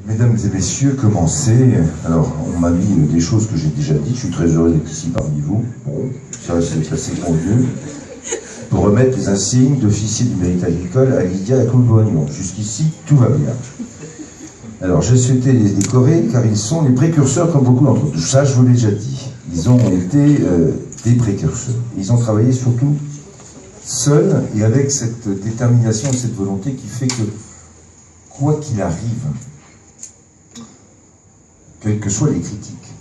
Mesdames et messieurs, commencez. Alors, on m'a mis des choses que j'ai déjà dites. Je suis très heureux d'être ici parmi vous. Bon, ça c'est assez convenu. Pour remettre les insignes d'officier du mérite agricole à Lydia et Claude Boignon. Jusqu'ici, tout va bien. Alors, j'ai souhaité les décorer car ils sont les précurseurs, comme beaucoup d'entre eux. Ça, je vous l'ai déjà dit. Ils ont été des précurseurs. Ils ont travaillé surtout seuls et avec cette détermination, cette volonté qui fait que, quoi qu'il arrive, quelles que soient les critiques,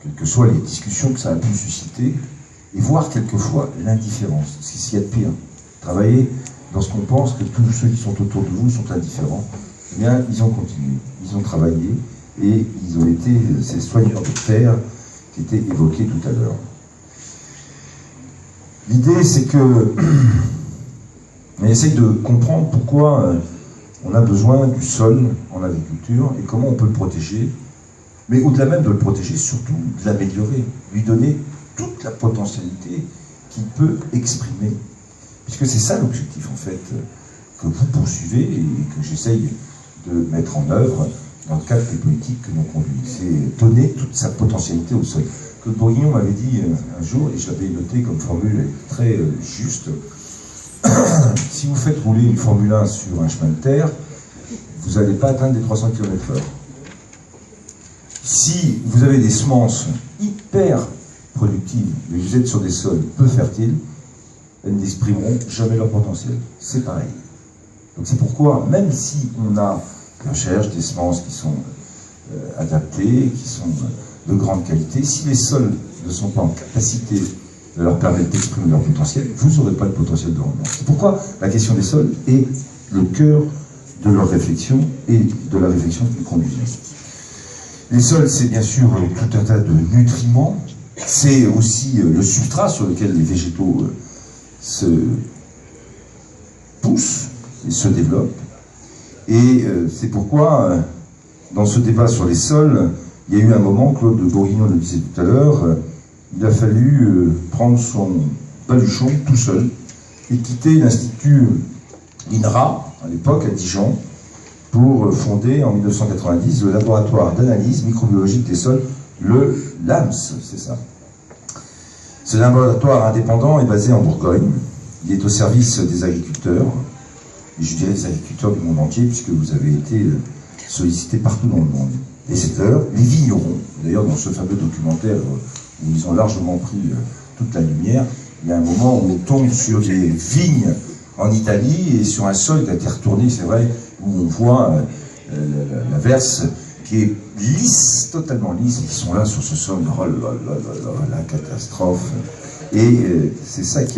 quelles que soient les discussions que ça a pu susciter, et voir quelquefois l'indifférence. C'est ce qu'il y a de pire. Travailler lorsqu'on pense que tous ceux qui sont autour de vous sont indifférents, eh bien, ils ont continué, ils ont travaillé, et ils ont été ces soigneurs de terre qui étaient évoqués tout à l'heure. L'idée, c'est que on essaye de comprendre pourquoi on a besoin du sol en agriculture et comment on peut le protéger, mais au-delà même de le protéger, surtout de l'améliorer, lui donner toute la potentialité qu'il peut exprimer. Puisque c'est ça l'objectif, en fait, que vous poursuivez et que j'essaye de mettre en œuvre dans le cadre des politiques que l'on conduit. C'est donner toute sa potentialité au sol. Claude Boignon m'avait dit un jour, et je l'avais noté comme formule très juste, si vous faites rouler une Formule 1 sur un chemin de terre, vous n'allez pas atteindre les 300 km/h. Si vous avez des semences hyper productives, mais vous êtes sur des sols peu fertiles, elles n'exprimeront jamais leur potentiel. C'est pareil. Donc c'est pourquoi, même si on recherche des semences qui sont adaptées, qui sont de grande qualité, si les sols ne sont pas en capacité de leur permettre d'exprimer leur potentiel, vous n'aurez pas le potentiel de rendement. C'est pourquoi la question des sols est le cœur de leur réflexion et de la réflexion que nous conduisons. Les sols, c'est bien sûr tout un tas de nutriments, c'est aussi le substrat sur lequel les végétaux se poussent et se développent. Et c'est pourquoi, dans ce débat sur les sols, il y a eu un moment, Claude Bourguignon le disait tout à l'heure, il a fallu prendre son baluchon tout seul et quitter l'Institut INRA, à l'époque à Dijon, pour fonder en 1990 le laboratoire d'analyse microbiologique des sols, le LAMS, c'est ça. Ce laboratoire indépendant est basé en Bourgogne, il est au service des agriculteurs, et je dirais des agriculteurs du monde entier, puisque vous avez été sollicités partout dans le monde. Les éleveurs, les vignerons, d'ailleurs dans ce fameux documentaire où ils ont largement pris toute la lumière, il y a un moment où on tombe sur des vignes en Italie et sur un sol qui a été retourné, c'est vrai, où on voit la verse qui est lisse, totalement lisse, et qui sont là sur ce sol, oh là là là là, la catastrophe. Et c'est ça qui